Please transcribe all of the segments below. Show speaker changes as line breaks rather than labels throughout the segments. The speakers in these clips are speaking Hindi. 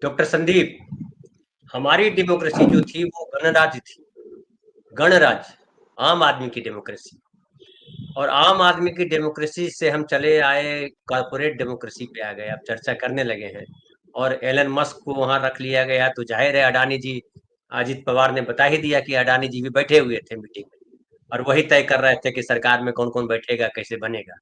डॉक्टर संदीप, हमारी डेमोक्रेसी जो थी वो गणराज्य थी। गणराज्य, आम आदमी की डेमोक्रेसी। और आम आदमी की डेमोक्रेसी से हम चले आए कॉर्पोरेट डेमोक्रेसी पे आ गए, अब चर्चा करने लगे हैं। और एलन मस्क को वहां रख लिया गया, तो जाहिर है अडानी जी, अजित पवार ने बता ही दिया कि अडानी जी भी बैठे हुए थे मीटिंग में, और वही तय कर रहे थे कि सरकार में कौन कौन बैठेगा, कैसे बनेगा।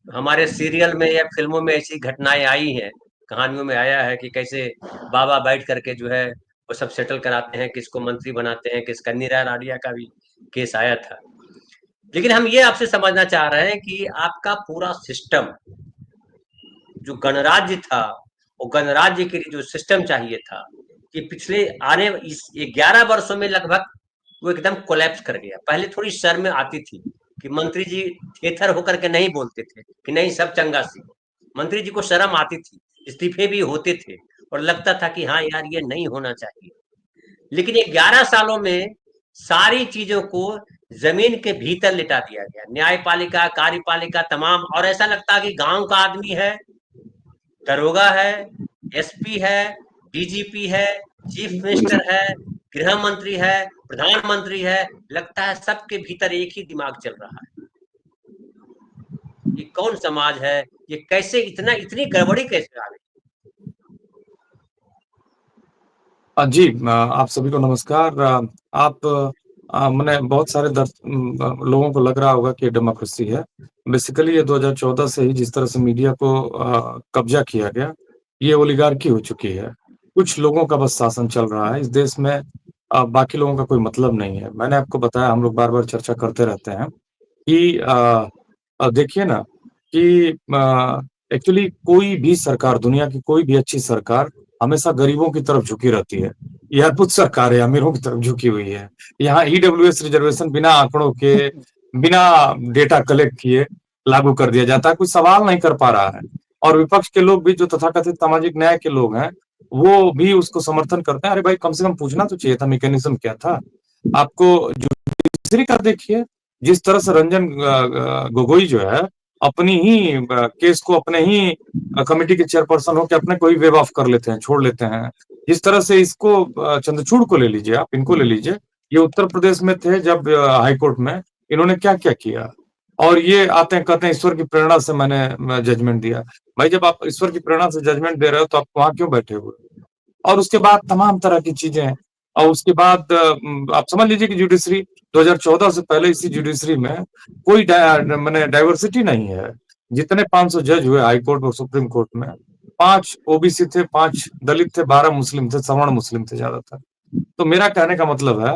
हमारे सीरियल में या फिल्मों में ऐसी घटनाएं आई हैं, कहानियों में आया है कि कैसे बाबा बैठ करके जो है वो सब सेटल कराते हैं, किसको मंत्री बनाते हैं, किस कन्नी राय राडिया का भी केस आया था। लेकिन हम ये आपसे समझना चाह रहे हैं कि आपका पूरा सिस्टम जो गणराज्य था, वो गणराज्य के लिए जो सिस्टम चाहिए था, कि पिछले आने इस 11 वर्षों में लगभग वो एकदम कोलैप्स कर गया। पहले थोड़ी शर्म आती थी कि मंत्री जी थेथर होकर के नहीं बोलते थे कि नहीं सब चंगा सी। मंत्री जी को शर्म आती थी, इस्तीफे भी होते थे, और लगता था कि हाँ यार ये नहीं होना चाहिए। लेकिन ये 11 सालों में सारी चीजों को जमीन के भीतर लिटा दिया गया, न्यायपालिका, कार्यपालिका तमाम। और ऐसा लगता है कि गांव का आदमी है, दरोगा है, एसपी है, डीजीपी है, चीफ मिनिस्टर है, गृह मंत्री है, प्रधानमंत्री है। लगता है सबके भीतर एक ही दिमाग चल रहा है। ये कौन समाज है? ये कैसे इतनी गड़बड़ी कैसे आ गई?
जी, आप सभी को नमस्कार। आप मैंने बहुत सारे लोगों को लग रहा होगा कि डेमोक्रेसी है। बेसिकली ये 2014 से ही जिस तरह से मीडिया को कब्जा किया गया, ये ओलिगार्की हो चुकी है। कुछ लोगों का बस शासन चल रहा है इस देश में, बाकी लोगों का कोई मतलब नहीं है। मैंने आपको बताया, हम लोग बार-बार चर्चा करते रहते हैं कि देखिए ना कि एक्चुअली कोई भी सरकार, दुनिया की कोई भी अच्छी सरकार हमेशा गरीबों की तरफ झुकी रहती है। यह अद्भुत सरकार है, अमीरों की तरफ झुकी हुई है। यहाँ ईडब्ल्यूएस रिजर्वेशन बिना आंकड़ों के, बिना डेटा कलेक्ट किए लागू कर दिया जाता है। कोई सवाल नहीं कर पा रहा है। और विपक्ष के लोग भी, जो तथाकथित सामाजिक न्याय के लोग हैं, वो भी उसको समर्थन करते हैं। अरे भाई, कम से कम पूछना तो चाहिए था मैकेनिज्म क्या था। आपको जुडिशरी का देखिए, जिस तरह से रंजन गोगोई जो है अपनी ही केस को अपने ही कमेटी के चेयरपर्सन होकर अपने को ही वेव ऑफ कर लेते हैं, छोड़ लेते हैं। जिस तरह से इसको चंद्रचूड़ को ले लीजिए, आप इनको ले लीजिए। ये उत्तर प्रदेश में थे जब हाईकोर्ट में, इन्होंने क्या क्या किया। और ये आते हैं कहते हैं ईश्वर की प्रेरणा से मैंने जजमेंट दिया। भाई, जब आप ईश्वर की प्रेरणा से जजमेंट दे रहे हो तो आप वहां क्यों बैठे हुए? और उसके बाद तमाम तरह की चीजें हैं। और उसके बाद आप समझ लीजिए कि जुडिशरी 2014 से पहले इसी जुडिशरी में कोई मैंने डाइवर्सिटी नहीं है। जितने 500 जज हुए हाई कोर्ट और सुप्रीम कोर्ट में, 5 ओबीसी थे, 5 दलित थे, 12 मुस्लिम थे, सवर्ण मुस्लिम थे ज्यादातर। तो मेरा कहने का मतलब है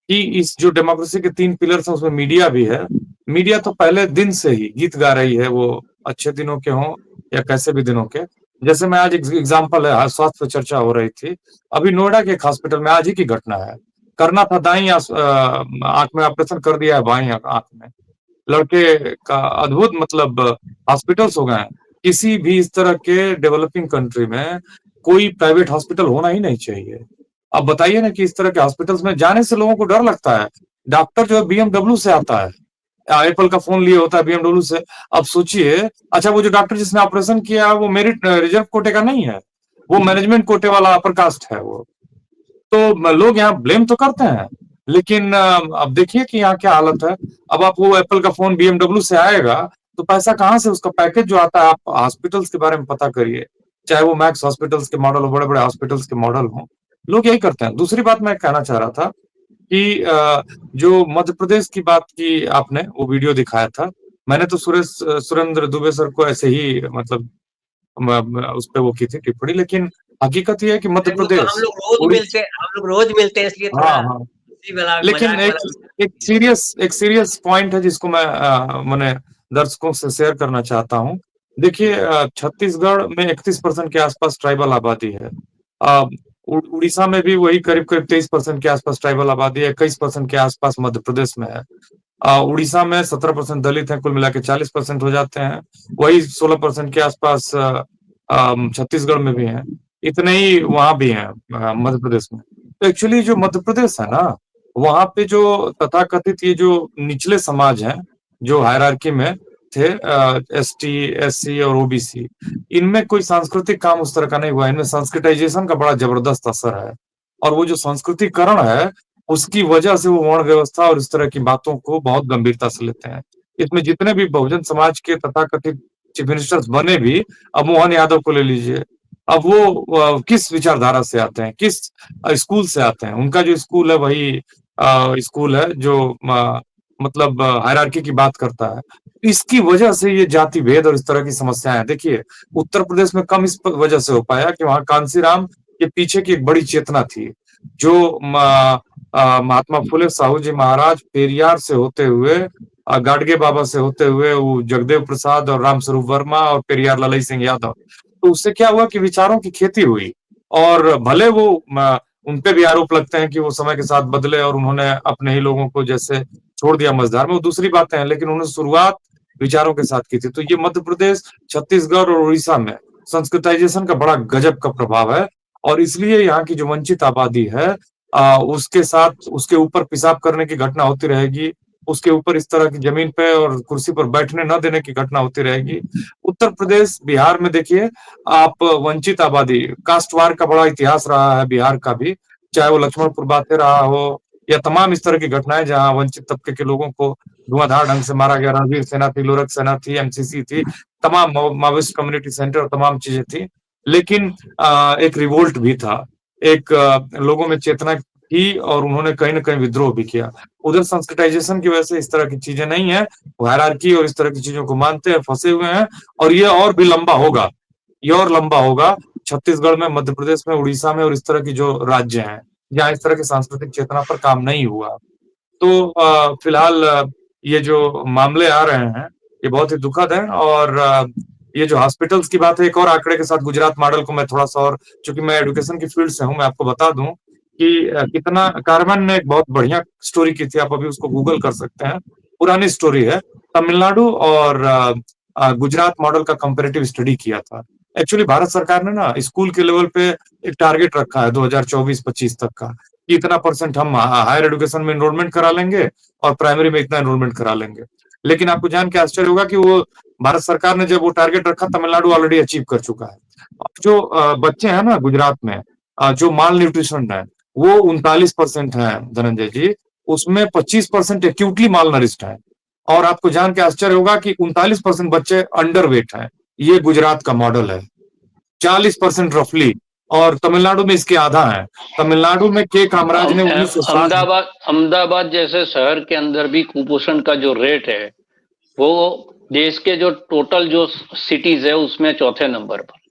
कि इस जो डेमोक्रेसी के 3 पिलर्स हैं उसमें मीडिया भी है। मीडिया तो पहले दिन से ही गीत गा रही है, वो अच्छे दिनों के हों या कैसे भी दिनों के। जैसे मैं आज एग्जाम्पल है, आज स्वास्थ्य पे चर्चा हो रही थी। अभी नोएडा के एक हॉस्पिटल में आज ही की घटना है। करना था दाई आंख में, ऑपरेशन कर दिया है बाई आंख में। लड़के का अद्भुत, मतलब हॉस्पिटल्स हो गए हैं। किसी भी इस तरह के डेवलपिंग कंट्री में कोई प्राइवेट हॉस्पिटल होना ही नहीं चाहिए। अब बताइए ना कि इस तरह के हॉस्पिटल्स में जाने से लोगों को डर लगता है। डॉक्टर जो है बीएमडब्ल्यू से आता है, एप्पल का फोन लिए होता है बीएमडब्ल्यू से। अब सोचिए, अच्छा वो जो डॉक्टर जिसने ऑपरेशन किया वो मेरिट रिजर्व कोटे का नहीं है, वो मैनेजमेंट कोटे वाला अपर कास्ट है वो। तो लोग यहाँ ब्लेम तो करते हैं, लेकिन अब देखिए कि यहाँ क्या हालत है। अब आप, वो एप्पल का फोन बीएमडब्ल्यू से आएगा तो पैसा कहाँ से, उसका पैकेज जो आता है। आप हॉस्पिटल्स के बारे में पता करिए, चाहे वो मैक्स हॉस्पिटल्स के मॉडल हो, बड़े बड़े हॉस्पिटल्स के मॉडल हो, लोग यही करते हैं। दूसरी बात मैं कहना चाह रहा था कि जो मध्य प्रदेश की बात की आपने, वो वीडियो दिखाया था। मैंने तो सुरेंद्र दुबे सर को ऐसे ही, मतलब उस पे वो की थी टिप्पणी, लेकिन हकीकत ये है कि मध्य
वो तो
प्रदेश, उड़ीसा।
हम लोग रोज मिलते हैं, इसलिए
हाँ
थोड़ा
हाँ।
इसी वाला
लेकिन
मजाक
एक
वाला।
एक सीरियस पॉइंट है जिसको मैं मैंने दर्शकों से शेयर करना चाहता हूँ। देखिए, छत्तीसगढ़ में 31% के आसपास ट्राइबल आबादी है। अ, उड़ीसा में भी वही करीब करीब 23% के आसपास ट्राइबल आबादी है। 21% के आसपास मध्य प्रदेश में है। उड़ीसा में 17% दलित हैं, कुल मिला के 40% हो जाते हैं। वही 16% के आसपास छत्तीसगढ़ में भी हैं। इतने ही वहां भी हैं मध्य प्रदेश में। तो एक्चुअली जो मध्य प्रदेश है ना, वहां पे जो तथाकथित ये जो निचले समाज हैं, जो हायरार्की में थे एसटी, एससी और ओबीसी, इनमें कोई सांस्कृतिक काम उस तरह का नहीं हुआ। इनमें संस्कृताइजेशन का बड़ा जबरदस्त असर है, और वो जो संस्कृतिकरण है उसकी वजह से वो वर्ण व्यवस्था और इस तरह की बातों को बहुत गंभीरता से लेते हैं। इसमें जितने भी बहुजन समाज के तथाकथित चीफ मिनिस्टर्स बने भी, अब मोहन यादव को ले लीजिए, अब वो किस विचारधारा से आते हैं, किस स्कूल से आते हैं। उनका जो स्कूल है वही स्कूल है जो मतलब हायरार्की की बात करता है। इसकी वजह से ये जाति भेद और इस तरह की समस्याएं हैं। देखिए, उत्तर प्रदेश में कम इस वजह से हो पाया कि वहां कांसीराम के पीछे की एक बड़ी चेतना थी, जो महात्मा फुले साहू जी महाराज पेरियार से होते हुए, गाडगे बाबा से होते हुए, वो जगदेव प्रसाद और रामस्वरूप वर्मा और पेरियार ललई सिंह यादव, तो उससे क्या हुआ कि विचारों की खेती हुई। और भले वो उनपे भी आरोप लगते हैं कि वो समय के साथ बदले और उन्होंने अपने ही लोगों को जैसे छोड़ दिया मझधार में, वो दूसरी बातें हैं, लेकिन उन्होंने शुरुआत विचारों के साथ की थी। तो ये मध्य प्रदेश, छत्तीसगढ़ और उड़ीसा में संस्कृताइजेशन का बड़ा गजब का प्रभाव है, और इसलिए यहाँ की जो वंचित आबादी है उसके साथ उसके ऊपर पेशाब करने की घटना होती रहेगी, उसके ऊपर इस तरह की जमीन पे और कुर्सी पर बैठने न देने की घटना होती रहेगी। उत्तर प्रदेश, बिहार में देखिए आप, वंचित आबादी, कास्टवार का बड़ा इतिहास रहा है बिहार का भी, चाहे वो लक्ष्मणपुर बातें रहा हो या तमाम इस तरह की घटनाएं जहां वंचित तबके के लोगों को धुआंधार ढंग से मारा गया। रणवीर सेना थी, लोरक सेना थी, एमसीसी थी, तमाम माओइस्ट कम्युनिटी सेंटर और तमाम चीजें थी। लेकिन एक रिवोल्ट भी था, एक लोगों में चेतना थी, और उन्होंने कहीं ना कहीं विद्रोह भी किया। उधर संस्कृताइजेशन की वजह से इस तरह की चीजें नहीं है, वो हायरार्की और इस तरह की चीजों को मानते हैं, फंसे हुए हैं, और ये और भी लंबा होगा, ये और लंबा होगा छत्तीसगढ़ में, मध्य प्रदेश में, उड़ीसा में और इस तरह की जो राज्य हैं जहाँ इस तरह की सांस्कृतिक चेतना पर काम नहीं हुआ। तो फिलहाल ये जो मामले आ रहे हैं ये बहुत ही दुखद है। और ये जो हॉस्पिटल्स की बात है, एक और आंकड़े के साथ गुजरात मॉडल को मैं थोड़ा सा, और चूंकि मैं एजुकेशन की फील्ड से हूं, मैं आपको बता दूं कि कितना कारमन ने एक बहुत बढ़िया स्टोरी की थी, आप अभी उसको गूगल कर सकते हैं, पुरानी स्टोरी है। तमिलनाडु और गुजरात मॉडल का कंपैरेटिव स्टडी किया था। एक्चुअली भारत सरकार ने ना स्कूल के लेवल पे एक टारगेट रखा है 2024-25 तक का, कि इतना परसेंट हम हायर एजुकेशन में एनरोलमेंट करा लेंगे और प्राइमरी में इतना एनरोलमेंट करा लेंगे। लेकिन आपको जान के आश्चर्य होगा कि वो भारत सरकार ने जब वो टारगेट रखा, तमिलनाडु ऑलरेडी अचीव कर चुका है। जो बच्चे हैं ना गुजरात में, जो माल न्यूट्रिशन है, वो 39% है धनंजय जी, उसमें 25% एक्यूटली माल नरिश्ड है। और आपको जान के आश्चर्य होगा कि 39% बच्चे अंडर वेट है। ये गुजरात का मॉडल है। 40% रफली, और तमिलनाडु में इसके आधा है। तमिलनाडु में के कामराज ने 1960
अहमदाबाद जैसे शहर के अंदर भी कुपोषण का जो रेट है वो देश के जो टोटल जो सिटीज है उसमें चौथे नंबर पर।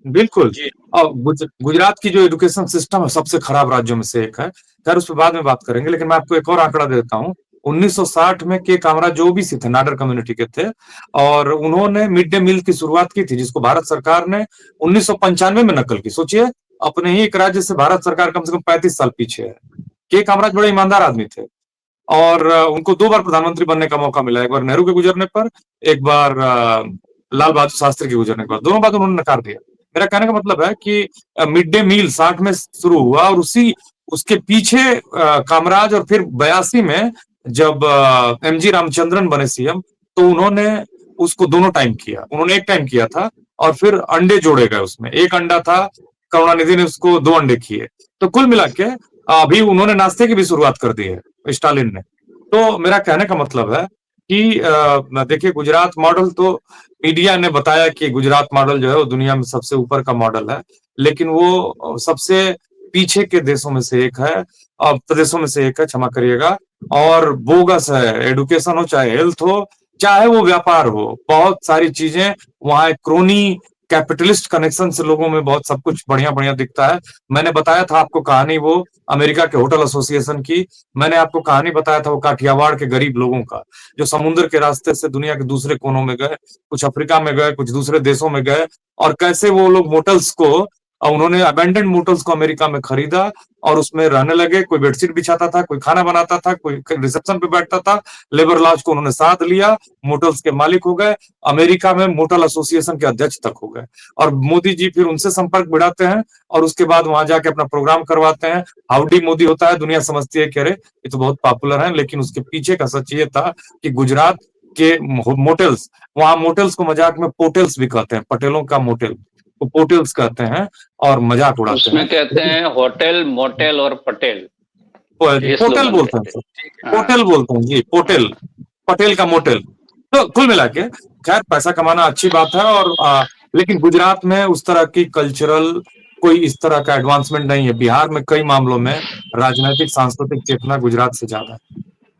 बिल्कुल। और गुजरात की जो एजुकेशन सिस्टम है सबसे खराब राज्यों में से एक है। खैर उस पर बाद में बात करेंगे, लेकिन मैं आपको एक और आंकड़ा देता हूँ। 1960 में के कामराज जो ओबीसी थे, नाडर कम्युनिटी के थे, और उन्होंने मिड डे मील की शुरुआत की थी, जिसको भारत सरकार ने 1995 में नकल की। सोचिए, अपने ही एक राज्य से भारत सरकार कम से कम 35 साल पीछे है। के कामराज बड़े ईमानदार आदमी थे, और उनको 2 बार प्रधानमंत्री बनने का मौका मिला, एक बार नेहरू के गुजरने पर, एक बार लाल बहादुर शास्त्री के गुजरने के बाद। दोनों बात उन्होंने नकार दिया। मेरा कहने का मतलब है कि मिड डे मील 60 में शुरू हुआ, और उसके पीछे कामराज, और फिर 82 में जब एमजी रामचंद्रन बने सीएम, तो उन्होंने उसको दोनों टाइम किया। उन्होंने एक टाइम किया था, और फिर अंडे जोड़े गए उसमें। एक अंडा था, करुणानिधि ने उसको 2 अंडे किए। तो कुल मिला के अभी उन्होंने नाश्ते की भी शुरुआत कर दी है, स्टालिन ने। तो मेरा कहने का मतलब है कि देखिए, गुजरात मॉडल तो मीडिया ने बताया कि गुजरात मॉडल जो है वो दुनिया में सबसे ऊपर का मॉडल है, लेकिन वो सबसे पीछे के देशों में से एक है, प्रदेशों में से एक है, क्षमा करिएगा। और बोगस है, एडुकेशन हो, चाहे हेल्थ हो, चाहे वो व्यापार हो, बहुत सारी चीजें वहां एक क्रोनी कैपिटलिस्ट कनेक्शन से लोगों में बहुत सब कुछ बढ़िया बढ़िया दिखता है। मैंने बताया था आपको कहानी वो अमेरिका के होटल एसोसिएशन की, मैंने आपको कहानी बताया था वो काठियावाड़ के गरीब लोगों का, जो समुद्र के रास्ते से दुनिया के दूसरे कोनों में गए, कुछ अफ्रीका में गए, कुछ दूसरे देशों में गए, और कैसे वो लोग मोटल्स को, उन्होंने अबेंडेंड मोटल्स को अमेरिका में खरीदा और उसमें रहने लगे। कोई बेडशीट बिछाता था, कोई खाना बनाता था, कोई रिसेप्शन पे बैठता था। लेबर लॉज को उन्होंने साथ लिया, मोटल्स के मालिक हो गए, अमेरिका में मोटल एसोसिएशन के अध्यक्ष तक हो गए। और मोदी जी फिर उनसे संपर्क बढ़ाते हैं, और उसके बाद वहां जाके अपना प्रोग्राम करवाते हैं। हाउडी मोदी होता है, दुनिया समझती है कि अरे ये तो बहुत पॉपुलर है, लेकिन उसके पीछे का सच ये था कि गुजरात के मोटेल्स, वहां मोटेल्स को मजाक में पोटेल्स भी कहते हैं, पटेलों का मोटेल तो पोटेल्स कहते हैं और मजाक उड़ाते
उसमें
हैं।
कहते हैं होटल, मोटेल और पटेल, ये
पोटेल
स्लोगन
बोलते हैं
कहते
सर,
हैं।
पोटेल बोलते हैं जी, पोटेल, पटेल का मोटेल। तो कुल मिला के खैर पैसा कमाना अच्छी बात है, और लेकिन गुजरात में उस तरह की कल्चरल कोई इस तरह का एडवांसमेंट नहीं है। बिहार में कई मामलों में राजनीतिक सांस्कृतिक चेतना गुजरात से ज्यादा है।